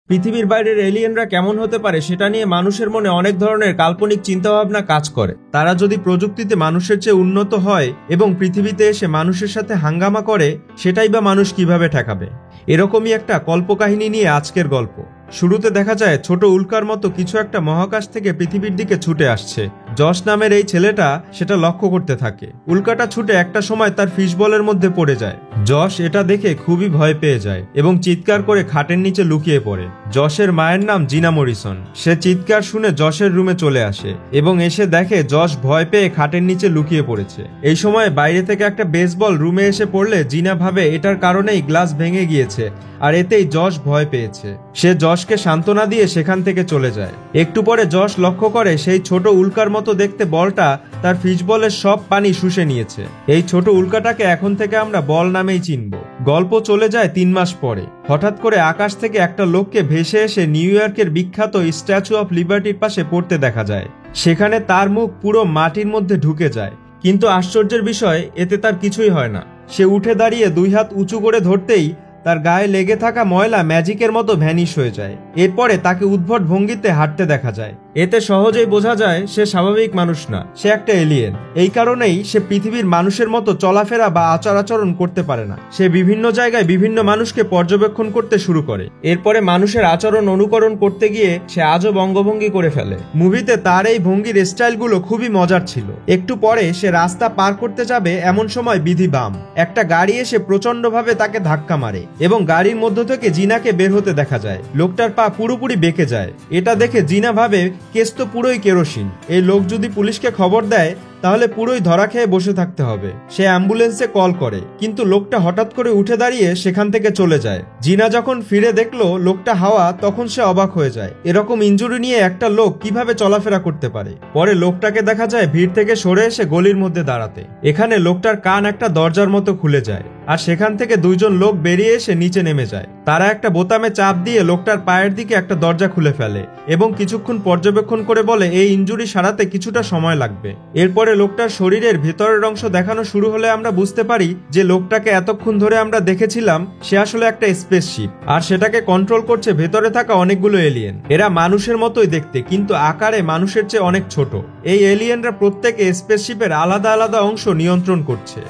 পৃথিবীর বাইরের এলিয়েনরা কেমন হতে পারে সেটা নিয়ে মানুষের মনে অনেক ধরনের কাল্পনিক চিন্তাভাবনা কাজ করে। তারা যদি প্রযুক্তিতে মানুষের চেয়ে উন্নত হয় এবং পৃথিবীতে এসে মানুষের সাথে হাঙ্গামা করে, সেটাই বা মানুষ কিভাবে ঠেকাবে। এরকমই একটা কল্পকাহিনী নিয়ে আজকের গল্প। শুরুতে দেখা যায় ছোট উল্কার মতো কিছু একটা মহাকাশ থেকে পৃথিবীর দিকে ছুটে আসছে। যশ নামের এই ছেলেটা সেটা লক্ষ্য করতে থাকে। উল্কাটা ছুটে একটা সময় তার ফিশবলের মধ্যে পড়ে যায়। যশ এটা দেখে খুবই ভয় পেয়ে যায় এবং চিৎকার করে খাটের নিচে লুকিয়ে পড়ে। যশের মায়ের নাম জিনা মরিসন। সে চিৎকার শুনে যশের রুমে চলে আসে এবং এসে দেখে যশ ভয় পেয়ে খাটের নিচে লুকিয়ে পড়েছে। এই সময় বাইরে থেকে একটা বেসবল রুমে এসে পড়লে জিনা ভাবে এটার কারণেই গ্লাস ভেঙে গিয়েছে আর এতেই যশ ভয় পেয়েছে। সে যশকে সান্ত্বনা দিয়ে সেখান থেকে চলে যায়। একটু পরে যশ লক্ষ্য করে সেই ছোট উল্কার মতো দেখতে বলটা তার ফিশবলের সব পানি শুষে নিয়েছে। এই ছোট উল্কাটাকে এখন থেকে আমরা বল নামেই চিনব। গল্প চলে যায় 3 মাস পরে। হঠাৎ করে আকাশ থেকে একটা লোককে ভেসে এসে নিউ ইয়র্কের বিখ্যাত স্ট্যাচু অফ লিবার্টির পাশে পড়তে দেখা যায়। সেখানে তার মুখ পুরো মাটির মধ্যে ঢুকে যায়, কিন্তু আশ্চর্যের বিষয় এতে তার কিছুই হয় না। সে উঠে দাঁড়িয়ে 2 হাত উঁচু করে ধরতেই তার গায়ে লেগে থাকা ময়লা ম্যাজিকের মতো ভ্যানিশ হয়ে যায়। এরপরে তাকে উদ্ভট ভঙ্গিতে হাঁটতে দেখা যায়। এতে সহজেই বোঝা যায় সে স্বাভাবিক মানুষ না, সে একটা এলিয়েন। এই কারণেই সে পৃথিবীর মানুষের মতো চলাফেরা বা আচার আচরণ করতে পারে না। সে বিভিন্ন জায়গায় বিভিন্ন মানুষকে পর্যবেক্ষণ করতে শুরু করে। এরপরে মানুষের আচরণ অনুকরণ করতে গিয়ে সে আজব অঙ্গভঙ্গি করে ফেলে। মুভিতে তার এই ভঙ্গির স্টাইলগুলো খুবই মজার ছিল। একটু পরে সে রাস্তা পার করতে যাবে, এমন সময় বিধি বাম একটা গাড়ি এসে প্রচন্ডভাবে তাকে ধাক্কা মারে এবং গাড়ির মধ্য থেকে জিনাকে বের হতে দেখা যায়। লোকটার পা পুরোপুরি বেঁকে যায়। এটা দেখে জিনা ভাবে কেস তো পুরোই কেরোসিন। এই লোক যদি পুলিশকে খবর দেয় তাহলে পুরোই ধরা খেয়ে বসে থাকতে হবে। সে অ্যাম্বুলেন্সে কল করে, কিন্তু লোকটা হঠাৎ করে উঠে দাঁড়িয়ে সেখান থেকে চলে যায়। জিনা যখন ফিরে দেখলো লোকটা হাওয়া, তখন সে অবাক হয়ে যায়। এরকম ইনজুরি নিয়ে একটা লোক কিভাবে চলাফেরা করতে পারে। পরে লোকটাকে দেখা যায় ভিড় থেকে সরে এসে গলির মধ্যে দাঁড়াতে। এখানে লোকটার কান একটা দরজার মতো খুলে যায় আর সেখান থেকে 2 জন লোক বেরিয়ে এসে নিচে নেমে যায়। তারা একটা বোতামে চাপ দিয়ে লোকটার পায়ের দিকে একটা দরজা খুলে ফেলে এবং কিছুক্ষণ পর্যবেক্ষণ করে বলে এই ইনজুরি সারাতে কিছুটা সময় লাগবে। এরপরে লোকটার শরীরের ভেতরের অংশ দেখানো শুরু হলে আমরা বুঝতে পারি যে লোকটাকে এতক্ষণ ধরে আমরা দেখেছিলাম সে আসলে একটা স্পেসশিপ, আর সেটাকে কন্ট্রোল করছে ভেতরে থাকা অনেকগুলো এলিয়েন। এরা মানুষের মতোই দেখতে, কিন্তু আকারে মানুষের চেয়ে অনেক ছোট। এই এলিয়েনরা প্রত্যেকে স্পেসশিপের আলাদা আলাদা অংশ নিয়ন্ত্রণ করছে।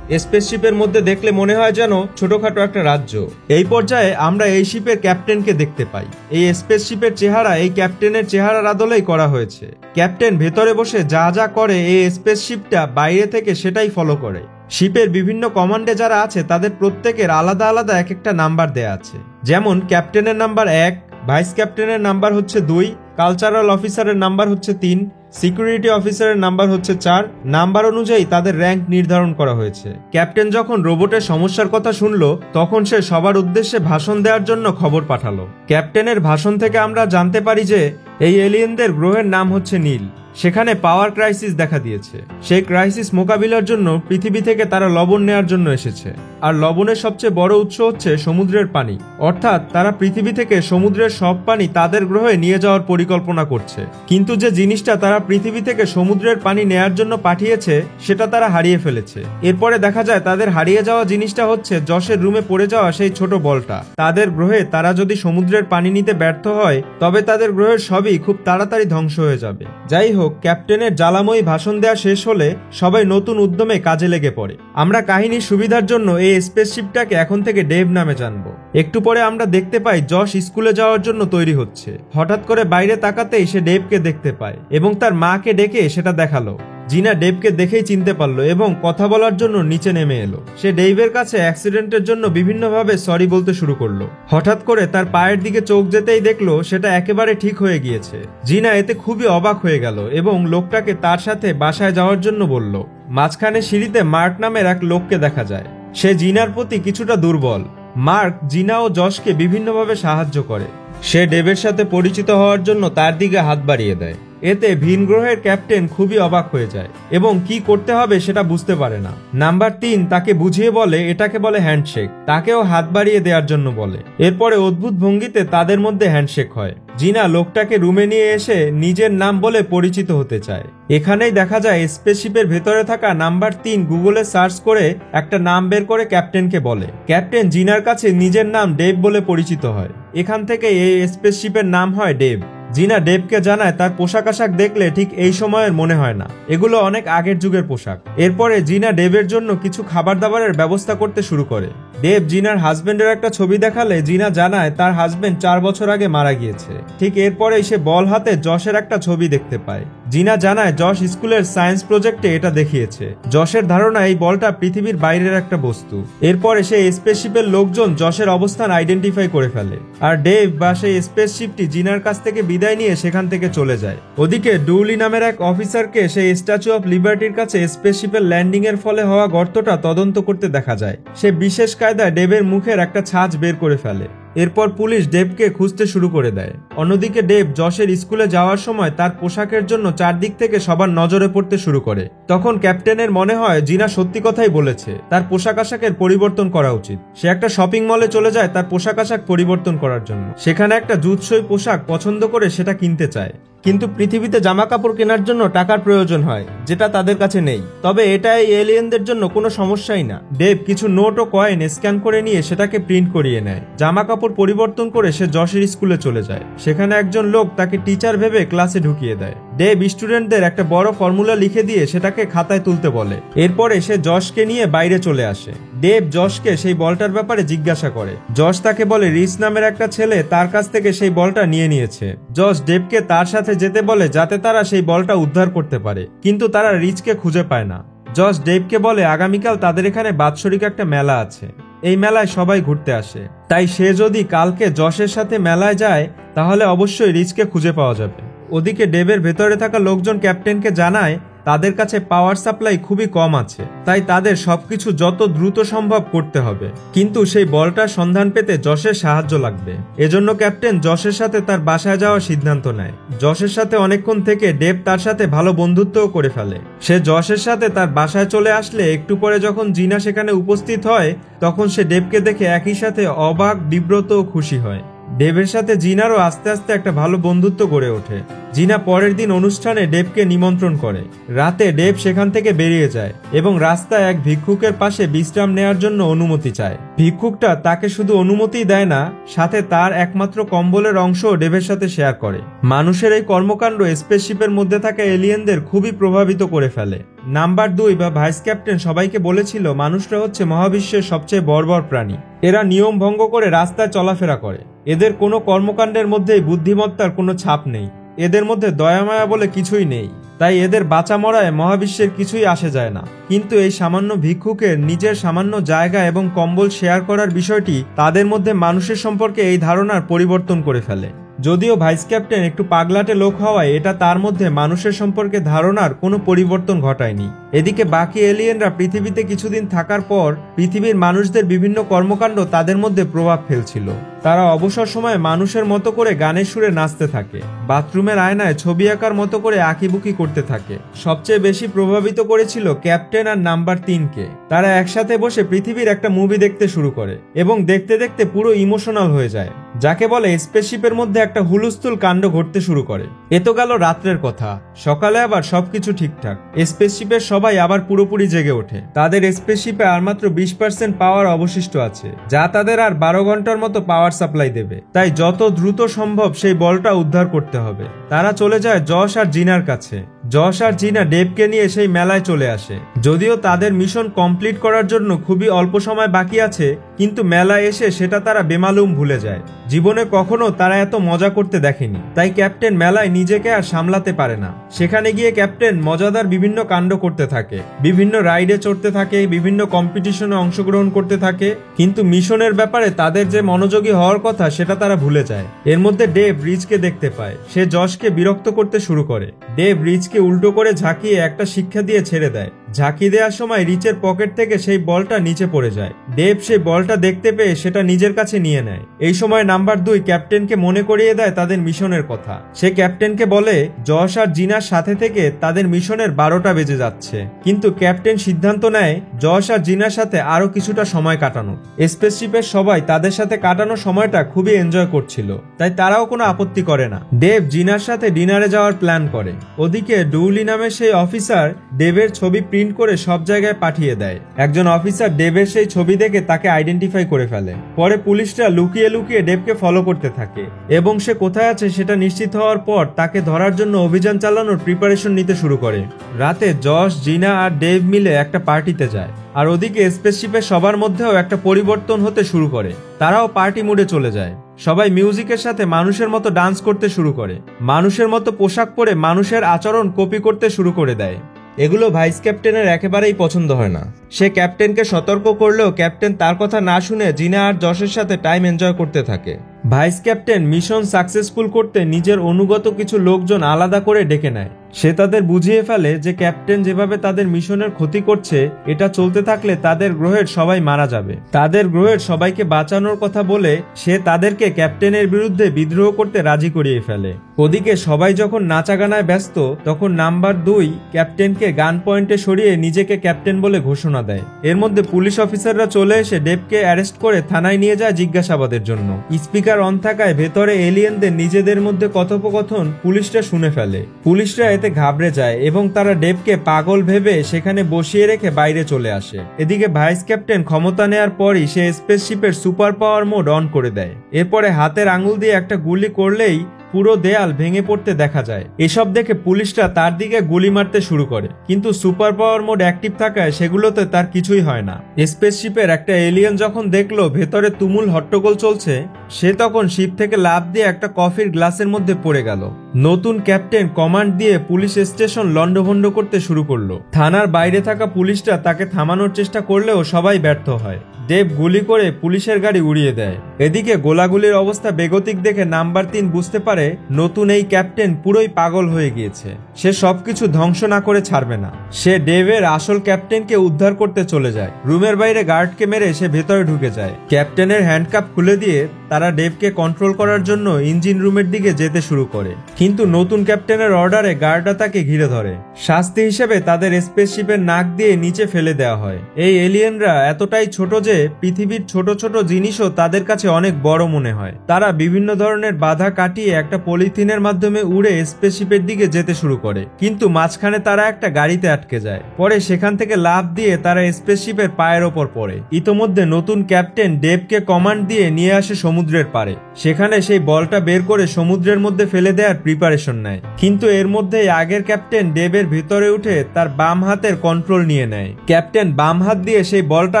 স্পেসশিপের মধ্যে দেখলে মনে হয় যেন ছোটখাটো একটা রাজ্য। এই পর্যায়ে আমরা এই শিপের ক্যাপ্টেনকে দেখতে পাই। এই স্পেসশিপের চেহারা এই ক্যাপ্টেনের চেহারার আদলেই করা হয়েছে। ক্যাপ্টেন ভেতরে বসে যা যা করে এই স্পেসশিপটা বাইরে থেকে সেটাই ফলো করে। শিপের বিভিন্ন কমান্ডে যারা আছে তাদের প্রত্যেকের আলাদা আলাদা এক একটা নাম্বার দেয়া আছে। যেমন ক্যাপ্টেনের নাম্বার 1, ভাইস ক্যাপ্টেনের নাম্বার হচ্ছে 2, কালচারাল অফিসারের নাম্বার হচ্ছে 3, সিকিউরিটি অফিসারের নাম্বার হচ্ছে 4। নাম্বার অনুযায়ী তাদের র্যাঙ্ক নির্ধারণ করা হয়েছে। ক্যাপ্টেন যখন রোবটের সমস্যার কথা শুনলো তখন সে সবার উদ্দেশ্যে ভাষণ দেওয়ার জন্য খবর পাঠালো। ক্যাপ্টেনের ভাষণ থেকে আমরা জানতে পারি যে এই এলিয়েনদের গ্রহের নাম হচ্ছে নীল। সেখানে পাওয়ার ক্রাইসিস দেখা দিয়েছে। সেই ক্রাইসিস মোকাবিলার জন্য পৃথিবী থেকে তারা লবণ নেয়ার জন্য এসেছে। আর লবণের সবচেয়ে বড় উৎস হচ্ছে সমুদ্রের পানি, অর্থাৎ তারা পৃথিবী থেকে সমুদ্রের সব পানি তাদের গ্রহে নিয়ে যাওয়ার পরিকল্পনা করছে। কিন্তু যে জিনিসটা তারা পৃথিবী থেকে সমুদ্রের পানি নেয়ার জন্য পাঠিয়েছে সেটা তারা হারিয়ে ফেলেছে। এরপরে দেখা যায় তাদের হারিয়ে যাওয়া জিনিসটা হচ্ছে যশের রুমে পড়ে যাওয়া সেই ছোট বলটা। তাদের গ্রহে তারা যদি সমুদ্রের পানি নিতে ব্যর্থ হয় তবে তাদের গ্রহের সবই খুব তাড়াতাড়ি ধ্বংস হয়ে যাবে। যাই হোক, ক্যাপ্টেনের জ্বালাময়ী ভাষণ দেওয়া শেষ হলে সবাই নতুন উদ্যমে কাজে লেগে পড়ে। আমরা কাহিনীর সুবিধার জন্য এই স্পেসশিপটাকে এখন থেকে ডেভ নামে জানবো। একটু পরে আমরা দেখতে পাই যশ স্কুলে যাওয়ার জন্য তৈরি হচ্ছে। হঠাৎ করে বাইরে তাকাতেই সে ডেভকে দেখতে পায় এবং তার মাকে ডেকে সেটা দেখালো। জিনা ডেভকে দেখেই চিনতে পারলো এবং কথা বলার জন্য নিচে নেমে এলো। সে ডেভের কাছে অ্যাক্সিডেন্টের জন্য বিভিন্নভাবে সরি বলতে শুরু করলো। হঠাৎ করে তার পায়ের দিকে চোখ যেতেই দেখলো সেটা একেবারে ঠিক হয়ে গিয়েছে। জিনা এতে খুবই অবাক হয়ে গেল এবং লোকটাকে তার সাথে বাসায় যাওয়ার জন্য বলল। মাঝখানে সিঁড়িতে মার্ক নামের এক লোককে দেখা যায়। সে জিনার প্রতি কিছুটা দুর্বল। মার্ক জিনা ও যশকে বিভিন্নভাবে সাহায্য করে। সে ডেভের সাথে পরিচিত হওয়ার জন্য তার দিকে হাত বাড়িয়ে দেয়। এতে ভিন গ্রহের ক্যাপ্টেন খুবই অবাক হয়ে যায় এবং কি করতে হবে সেটা বুঝতে পারে না। নাম্বার 3 তাকে বুঝিয়ে বলে এটাকে বলে হ্যান্ডশেক, তাকেও হাত বাড়িয়ে দেওয়ার জন্য বলে। এরপরে অদ্ভুত ভঙ্গিতে তাদের মধ্যে হ্যান্ডশেক হয়। জিনা লোকটাকে রুমে নিয়ে এসে নিজের নাম বলে পরিচিত হতে চায়। এখানেই দেখা যায় স্পেসশিপের ভেতরে থাকা নাম্বার 3 গুগলে সার্চ করে একটা নাম বের করে ক্যাপ্টেনকে বলে। ক্যাপ্টেন জিনার কাছে নিজের নাম ডেভ বলে পরিচিত হয়। এখান থেকে এই স্পেসশিপের নাম হয় ডেভ। জিনা ডেভকে জানায় তার পোশাক আশাক দেখলে ঠিক এই সময়ের মনে হয় না, এগুলো অনেক আগের যুগের পোশাক। এরপরে জিনা ডেভের জন্য কিছু খাবার দাবারের ব্যবস্থা করতে শুরু করে। ডেভ জিনার হাজবেন্ডের একটা ছবি দেখালে জিনা জানায় তার হাজবেন্ড 4 বছর আগে মারা গিয়েছে। ঠিক এরপরেই সে বল হাতে যশের একটা ছবি দেখতে পায়। জিনা জানায় যশ স্কুলের সায়েন্স প্রজেক্টে এটা দেখিয়েছে। যশের ধারণা এই বলটা পৃথিবীর বাইরের একটা বস্তু। এরপরে সেই স্পেসশিপের লোকজন যশের অবস্থান আইডেন্টিফাই করে ফেলে আর ডেভ বা সেই স্পেসশিপটি জিনার কাছ থেকে বিদায় নিয়ে সেখান থেকে চলে যায়। ওদিকে ডুলি নামের এক অফিসারকে সেই স্ট্যাচু অফ লিবার্টির কাছে স্পেসশিপের ল্যান্ডিং এর ফলে হওয়া গর্তটা তদন্ত করতে দেখা যায়। সে বিশেষ কায়দায় ডেভের মুখের একটা ছাঁচ বের করে ফেলে। এরপর পুলিশ ডেভকে খুঁজতে শুরু করে দেয়। অন্যদিকে ডেভ যশের স্কুলে যাওয়ার সময় তার পোশাকের জন্য চারদিক থেকে সবার নজরে পড়তে শুরু করে। তখন ক্যাপ্টেনের মনে হয় জিনা সত্যি কথাই বলেছে, তার পোশাক আশাকের পরিবর্তন করা উচিত। সে একটা শপিং মলে চলে যায় তার পোশাক আশাক পরিবর্তন করার জন্য। সেখানে একটা জুতসই পোশাক পছন্দ করে সেটা কিনতে চায়, কিন্তু পৃথিবীতে জামা কাপড় কেনার জন্য টাকার প্রয়োজন হয়, যেটা তাদের কাছে নেই। তবে এটা এই এলিয়েনদের জন্য কোনো সমস্যাই না। ডেভ কিছু নোট ও কয়েন স্ক্যান করে নিয়ে সেটাকে প্রিন্ট করিয়ে নেয়। জামা কাপড় পরিবর্তন করে সে যশের স্কুলে চলে যায়। সেখানে একজন লোক তাকে টিচার ভেবে ক্লাসে ঢুকিয়ে দেয়। ডেভ স্টুডেন্টদের একটা বড় ফর্মুলা লিখে দিয়ে সেটাকে খাতায় তুলতে বলে। এরপরে সে যশকে নিয়ে বাইরে চলে আসে। ডেভ যশকে সেই বলটার ব্যাপারে জিজ্ঞাসা করে। যশ তাকে বলে রিচ নামের একটা ছেলে তার কাছ থেকে সেই বলটা নিয়ে নিয়েছে। যশ ডেভকে তার সাথে যেতে বলে যাতে তারা সেই বলটা উদ্ধার করতে পারে, কিন্তু তারা রিচকে খুঁজে পায় না। যশ ডেভকে বলে আগামীকাল তাদের এখানে বাৎসরিক একটা মেলা আছে, এই মেলায় সবাই ঘুরতে আসে, তাই সে যদি কালকে যশের সাথে মেলায় যায় তাহলে অবশ্যই রিচকে খুঁজে পাওয়া যাবে। ওদিকে ডেভের ভেতরে থাকা লোকজন ক্যাপ্টেনকে জানায় তাদের কাছে পাওয়ার সাপ্লাই খুবই কম আছে, তাই তাদের সবকিছু যত দ্রুত সম্ভব করতে হবে, কিন্তু সেই বলটার সন্ধান পেতে যশের সাহায্য লাগবে। এজন্য ক্যাপ্টেন যশের সাথে তার বাসায় যাওয়ার সিদ্ধান্ত নেয়। যশের সাথে অনেকক্ষণ থেকে ডেভ তার সাথে ভালো বন্ধুত্বও করে ফেলে। সে যশের সাথে তার বাসায় চলে আসলে একটু পরে যখন জিনা সেখানে উপস্থিত হয় তখন সে ডেভকে দেখে একই সাথে অবাক, বিব্রত ও খুশি হয়। ডেভের সাথে জিনারও আস্তে আস্তে একটা ভালো বন্ধুত্ব গড়ে ওঠে। জিনা পরের দিন অনুষ্ঠানে ডেভকে নিমন্ত্রণ করে। রাতে ডেভ সেখান থেকে বেরিয়ে যায় এবং রাস্তায় এক ভিক্ষুকের পাশে বিশ্রাম নেওয়ার জন্য অনুমতি চায়। ভিক্ষুকটা তাকে শুধু অনুমতিই দেয় না, সাথে তার একমাত্র কম্বলের অংশও ডেভের সাথে শেয়ার করে। মানুষের এই কর্মকাণ্ড স্পেসশিপের মধ্যে থাকা এলিয়েনদের খুবই প্রভাবিত করে ফেলে। নাম্বার 2 বা ভাইস ক্যাপ্টেন সবাইকে বলেছিল মানুষরা হচ্ছে মহাবিশ্বের সবচেয়ে বর্বর প্রাণী। এরা নিয়ম ভঙ্গ করে রাস্তায় চলাফেরা করে। এদের কোনো কর্মকাণ্ডের মধ্যেই বুদ্ধিমত্তার কোনো ছাপ নেই। এদের মধ্যে দয়ামায়া বলে কিছুই নেই, তাই এদের বাঁচা মরায় মহাবিশ্বের কিছুই আসে যায় না। কিন্তু এই সামান্য ভিক্ষুকের নিজের সামান্য জায়গা এবং কম্বল শেয়ার করার বিষয়টি তাদের মধ্যে মানুষের সম্পর্কে এই ধারণার পরিবর্তন করে ফেলে। যদিও ভাইস ক্যাপ্টেন একটু পাগলাটে লোক হওয়ায় এটা তার মধ্যে মানুষের সম্পর্কে ধারণার কোনো পরিবর্তন ঘটায়নি। এদিকে বাকি এলিয়েনরা পৃথিবীতে কিছুদিন থাকার পর পৃথিবীর মানুষদের বিভিন্ন কর্মকাণ্ড তাদের মধ্যে প্রভাব ফেলছিল। তারা অবসর সময়ে মানুষের মতো করে গানের সুরে নাচতে থাকে, বাথরুমের আয়নায় ছবি আঁকার মতো করে আঁকিবুকি করতে থাকে। সবচেয়ে বেশি প্রভাবিত করেছিল ক্যাপ্টেন আর নাম্বার 3কে। তারা একসাথে বসে পৃথিবীর একটা মুভি দেখতে শুরু করে এবং দেখতে দেখতে পুরো ইমোশনাল হয়ে যায়, যাকে বলে স্পেসশিপের মধ্যে একটা হুলস্থুল কাণ্ড ঘটতে শুরু করে। এ তো গেল রাত্রের কথা। সকালে আবার সবকিছু ঠিকঠাক। স্পেসশিপের সবাই আবার পুরোপুরি জেগে ওঠে। তাদের স্পেসশিপে আর মাত্র 20% পাওয়ার অবশিষ্ট আছে, যা তাদের আর 12 ঘন্টার মতো পাওয়ার সাপ্লাই দেবে। তাই যত দ্রুত সম্ভব সেই বলটা উদ্ধার করতে হবে। তারা চলে যায় যশ আর জিনার কাছে। যশ আর জিনা ডেভকে নিয়ে সেই মেলায় চলে আসে। যদিও তাদের মিশন কমপ্লিট করার জন্য খুবই অল্প সময় বাকি আছে, কিন্তু মেলায় এসে সেটা তারা বেমালুম ভুলে যায়। জীবনে কখনো তারা এত মজা করতে দেখেনি। তাই ক্যাপ্টেন মেলায় নিজেকে আর সামলাতে পারে না। সেখানে গিয়ে ক্যাপ্টেন মজাদার বিভিন্ন কাণ্ড করতে থাকে, বিভিন্ন রাইডে চড়তে থাকে, বিভিন্ন কম্পিটিশনে অংশগ্রহণ করতে থাকে, কিন্তু মিশনের ব্যাপারে তাদের যে মনোযোগী হওয়ার কথা সেটা তারা ভুলে যায়। এর মধ্যে ডেভ রিচকে দেখতে পায়। সে যশকে বিরক্ত করতে শুরু করে। ডেভ রিচকে উল্টো করে ঝাঁকিয়ে একটা শিক্ষা দিয়ে ছেড়ে দেয়, ঝাঁকি দেওয়ার সময় রিচের পকেট থেকে সেই বলটা নিচে পড়ে যায়। ডেভ সেই বলটা দেখতে পেয়ে সেটা নিজের কাছে নিয়ে নেয়। এই সময় নাম্বার 2 ক্যাপ্টেনকে মনে করিয়ে দেয় তাদের মিশনের কথা। সে ক্যাপ্টেনকে বলে যশ আর জিনার সাথে থেকে তাদের মিশনের 12টা বেজে যাচ্ছে, কিন্তু ক্যাপ্টেন সিদ্ধান্ত নেয় যশ আর জিনার সাথে আরো কিছুটা সময় কাটানো। স্পেসশিপের সবাই তাদের সাথে কাটানো সময়টা খুবই এনজয় করছিল, তাই তারাও কোনো আপত্তি করে না। ডেভ জিনার সাথে ডিনারে যাওয়ার প্ল্যান করে। ওদিকে ডুলি নামের সেই অফিসার ডেভের ছবি প্রিন্ট করে সব জায়গায় পাঠিয়ে দেয়। একজন অফিসার ডেভের সেই ছবি দেখে তাকে আইডেন্টিফাই করে ফেলে। পরে পুলিশরা লুকিয়ে লুকিয়ে ডেভকে ফলো করতে থাকে এবং সে কোথায় আছে সেটা নিশ্চিত হওয়ার পর তাকে ধরার জন্য অভিযান চালানোর প্রিপারেশন নিতে শুরু করে। রাতে যশ, জিনা আর ডেভ মিলে একটা পার্টিতে যায়, আর ওদিকে স্পেসশিপের সবার মধ্যেও একটা পরিবর্তন হতে শুরু করে। তারাও পার্টি মুডে চলে যায়। সবাই মিউজিকের সাথে মানুষের মতো ডান্স করতে শুরু করে, মানুষের মতো পোশাক পরে মানুষের আচরণ কপি করতে শুরু করে দেয়। এগুলো ভাইস ক্যাপ্টেনের একেবারেই পছন্দ হয় না। সে ক্যাপ্টেনকে সতর্ক করলেও ক্যাপ্টেন তার কথা না শুনে জিনা আর যশের সাথে টাইম এনজয় করতে থাকে। ভাইস ক্যাপ্টেন মিশন সাকসেসফুল করতে নিজের অনুগত কিছু লোকজন আলাদা করে ডেকে নেয়। সে তাদের বুঝিয়ে ফেলে যে ক্যাপ্টেন যেভাবে তাদের মিশনের ক্ষতি করছে, এটা চলতে থাকলে তাদের গ্রহের সবাই মারা যাবে। তাদের গ্রহের সবাইকে বাঁচানোর কথা বলে সে তাদেরকে ক্যাপ্টেনের বিরুদ্ধে বিদ্রোহ করতে রাজি করিয়ে ফেলে। ওদিকে সবাই যখন নাচাগানায় ব্যস্ত, তখন নাম্বার 2 ক্যাপ্টেনকে গান পয়েন্টে সরিয়ে নিজেকে ক্যাপ্টেন বলে ঘোষণা দেয়। এর মধ্যে পুলিশ অফিসাররা চলে এসে ডেভকে অ্যারেস্ট করে থানায় নিয়ে যায় জিজ্ঞাসাবাদের জন্য। স্পিকার অন থাকায় ভেতরে এলিয়েনদের নিজেদের মধ্যে কথোপকথন পুলিশরা শুনে ফেলে। পুলিশরা এতে ঘাবড়ে যায় এবং তারা ডেভকে পাগল ভেবে সেখানে বসিয়ে রেখে বাইরে চলে আসে। এদিকে ভাইস ক্যাপ্টেন ক্ষমতা নেয়ার পরই সে স্পেসশিপের সুপার পাওয়ার মোড অন করে দেয়। এরপরে হাতের আঙুল দিয়ে একটা গুলি করলেই পুরো দেয়াল ভেঙে পড়তে দেখা যায়। এসব দেখে পুলিশরা তার দিকে গুলি মারতে শুরু করে, কিন্তু সুপার পাওয়ার মোড অ্যাক্টিভ থাকায় সেগুলোতে তার কিছুই হয় না। স্পেসশিপের একটা এলিয়েন যখন দেখলো ভেতরে তুমুল হট্টগোল চলছে, সে তখন শিপ থেকে লাফ দিয়ে একটা কফির গ্লাসের মধ্যে পড়ে গেল। নতুন ক্যাপ্টেন কমান্ড দিয়ে পুলিশ স্টেশন লন্ডভন্ড করতে শুরু করলো। থানার বাইরে থাকা পুলিশরা তাকে থামানোর চেষ্টা করলেও সবাই ব্যর্থ হয়। ডেভ গুলি করে পুলিশের গাড়ি উড়িয়ে দেয়। এদিকে গোলাগুলির অবস্থা বেগতিক দেখে নাম্বার 3 বুঝতে পারে নতুন এই ক্যাপ্টেন পুরোই পাগল হয়ে গিয়েছে। সে সবকিছু ধ্বংস না করে ছাড়বে না। সে ডেভের আসল ক্যাপ্টেনকে উদ্ধার করতে চলে যায়। রুমের বাইরে গার্ডকে মেরে সে ভেতরে ঢুকে যায়। ক্যাপ্টেনের হ্যান্ডকাপ খুলে দিয়ে তারা ডেভকে কন্ট্রোল করার জন্য ইঞ্জিন রুমের দিকে যেতে শুরু করে, কিন্তু নতুন ক্যাপ্টেনের অর্ডারে গার্ডরা তাকে ঘিরে ধরে। শাস্তি হিসেবে তাদের স্পেসশিপের নাক দিয়ে নিচে ফেলে দেওয়া হয়। এই এলিয়েনরা এতটাই ছোট যে পৃথিবীর ছোট ছোট জিনিসও তাদের কাছে অনেক বড় মনে হয়। তারা বিভিন্ন ধরনের বাধা কাটিয়ে একটা পলিথিনের মাধ্যমে উড়ে স্পেসশিপের দিকে যেতে শুরু করে, কিন্তু মাঝখানে তারা একটা গাড়িতে আটকে যায়। পরে সেখান থেকে লাফ দিয়ে তারা স্পেসশিপের পায়ের ওপর পড়ে। ইতোমধ্যে নতুন ক্যাপ্টেন ডেভকে কমান্ড দিয়ে নিয়ে আসে সমুদ্রের পারে। সেখানে সেই বলটা বের করে সমুদ্রের মধ্যে ফেলে দেওয়ার প্রিপারেশন নেয়, কিন্তু এর মধ্যেই আগের ক্যাপ্টেন ডেভের ভেতরে উঠে তার বাম হাতের কন্ট্রোল নিয়ে নেয়। ক্যাপ্টেন বাম হাত দিয়ে সেই বলটা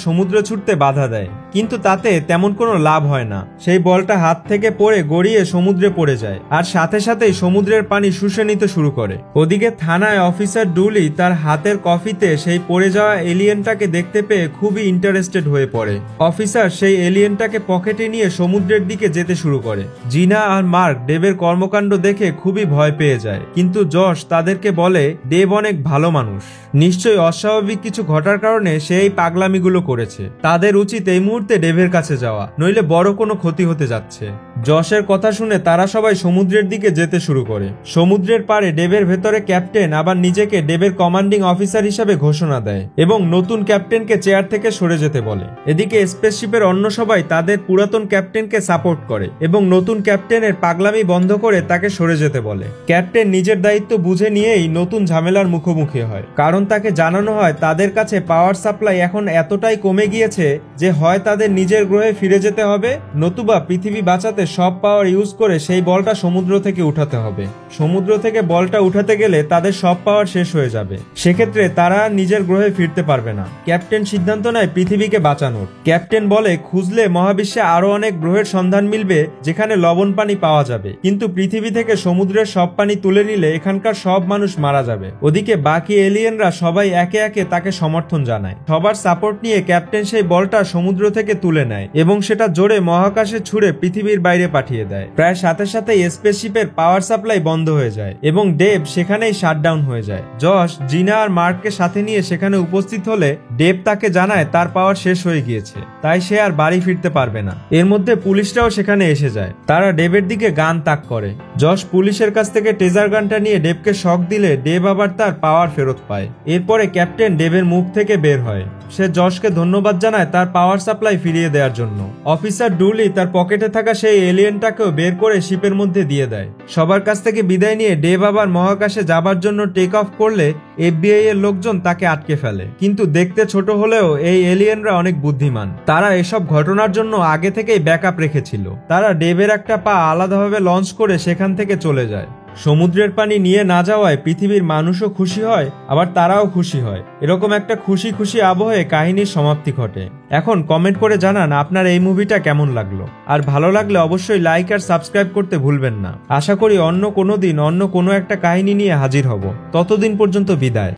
সমুদ্রে ছুটতে বাধা দেয়, কিন্তু তাতে তেমন কোনো লাভ হয় না। সেই বলটা হাত থেকে পড়ে গড়িয়ে সমুদ্রে পড়ে যায়, আর সাথে সাথেই সমুদ্রের পানি শুষে নিতে শুরু করে। ওদিকে থানায় অফিসার ডুলি তার হাতের কফিতে সেই পড়ে যাওয়া এলিয়েনটাকে দেখতে পেয়ে খুবই ইন্টারেস্টেড হয়ে পড়ে। অফিসার সেই এলিয়েনটাকে পকেটে নিয়ে সমুদ্রের দিকে যেতে শুরু করে। জিনা আর মার্ক ডেভের কর্মকাণ্ড দেখে খুবই ভয় পেয়ে যায়, কিন্তু যশ তাদেরকে বলে ডেভ অনেক ভালো মানুষ, নিশ্চয়ই অস্বাভাবিক কিছু ঘটার কারণে সে এই পাগলামিগুলো করেছে। তাদের উচিত এই মুহূর্তে ডেভের কাছে যাওয়া, নইলে বড় কোনো ক্ষতি হতে যাচ্ছে। যশের কথা শুনে তারা সবাই সমুদ্রের দিকে যেতে শুরু করে। সমুদ্রের পাড়ে ডেভের ভেতরে ক্যাপ্টেন আবার নিজেকে ডেভের কমান্ডিং অফিসার হিসাবে ঘোষণা দেয় এবং নতুন ক্যাপ্টেনকে চেয়ার থেকে সরে যেতে বলে। এদিকে স্পেসশিপের অন্য সবাই তাদের পুরাতন ক্যাপ্টেনকে সাপোর্ট করে এবং নতুন ক্যাপ্টেনের পাগলামি বন্ধ করে তাকে সরে যেতে বলে। ক্যাপ্টেন নিজের দায়িত্ব বুঝে নিয়েই নতুন ঝামেলার মুখোমুখি হয়, কারণ তাকে জানানো হয় তাদের কাছে পাওয়ার সাপ্লাই এখন এতটাই কমে গিয়েছে যে হয় তাদের নিজের গ্রহে ফিরে যেতে হবে, নতুবা পৃথিবী বাঁচাতে সব পাওয়ার ইউজ করে সেই বলটা সমুদ্র থেকে উঠাতে হবে। সমুদ্র থেকে বলটা উঠাতে গেলে তাদের সব পাওয়ার শেষ হয়ে যাবে, সেক্ষেত্রে তারা নিজের গ্রহে ফিরতে পারবে না। ক্যাপ্টেন সিদ্ধান্ত নেয় পৃথিবীকে বাঁচানোর। ক্যাপ্টেন বলে খুঁজলে মহাবিশ্বে আরো অনেক গ্রহের সন্ধান মিলবে যেখানে লবণ পানি পাওয়া যাবে, কিন্তু পৃথিবী থেকে সমুদ্রের সব পানি তুলে নিলে এখানকার সব মানুষ মারা যাবে। ওদিকে বাকি এলিয়েনরা সবাই একে একে তাকে সমর্থন জানায়। সবার সাপোর্ট নিয়ে ক্যাপ্টেন সেই বলটা সমুদ্র থেকে তুলে নেয় এবং সেটা জোরে মহাকাশে ছুড়ে পৃথিবীর বাইরে বাইরে পাঠিয়ে দেয়। প্রায় সাথে সাথে স্পেসশিপের পাওয়ার সাপ্লাই বন্ধ হয়ে যায় এবং ডেভ সেখানেই শাটডাউন হয়ে যায়। জশ, জিনা আর মার্ককে সাথে নিয়ে সেখানে উপস্থিত হলে ডেভ তাকে জানায় তার পাওয়ার শেষ হয়ে গিয়েছে, তাই সে আর বাড়ি ফিরতে পারবে না। এর মধ্যে পুলিশরাও সেখানে এসে যায়। তারা ডেভের দিকে গান তাক করে। জশ পুলিশের কাছ থেকে টেজার গানটা নিয়ে ডেভকে শক দিলে ডেভ আবার তার পাওয়ার ফেরত পায়। এরপরে ক্যাপ্টেন ডেভের মুখ থেকে বের হয়। সে জশকে ধন্যবাদ জানায় তার পাওয়ার সাপ্লাই ফিরিয়ে দেওয়ার জন্য। অফিসার ডুলি তার পকেটে থাকা সেই এলিয়েনটাকেও বের করে শিপের মধ্যে দিয়ে দেয়। সবার কাছ থেকে বিদায় নিয়ে ডেভ আবার মহাকাশে যাবার জন্য টেক অফ করলে FBI এর লোকজন তাকে আটকে ফেলে। কিন্তু দেখতে ছোট হলেও এই এলিয়েনরা অনেক বুদ্ধিমান। তারা এসব ঘটনার জন্য আগে থেকেই ব্যাকআপ রেখেছিল। তারা ডেভের একটা পা আলাদাভাবে লঞ্চ করে সেখান থেকে চলে যায়। সমুদ্রের পানি নিয়ে না যাওয়ায় পৃথিবীর মানুষও খুশি হয়, আবার তারাও খুশি হয়। এরকম একটা খুশি খুশি আবহে কাহিনীর সমাপ্তি ঘটে। এখন কমেন্ট করে জানান আপনার এই মুভিটা কেমন লাগলো। আর ভালো লাগলে অবশ্যই লাইক আর সাবস্ক্রাইব করতে ভুলবেন না। আশা করি অন্য কোনো দিন অন্য কোনো একটা কাহিনী নিয়ে হাজির হব। ততদিন পর্যন্ত বিদায়।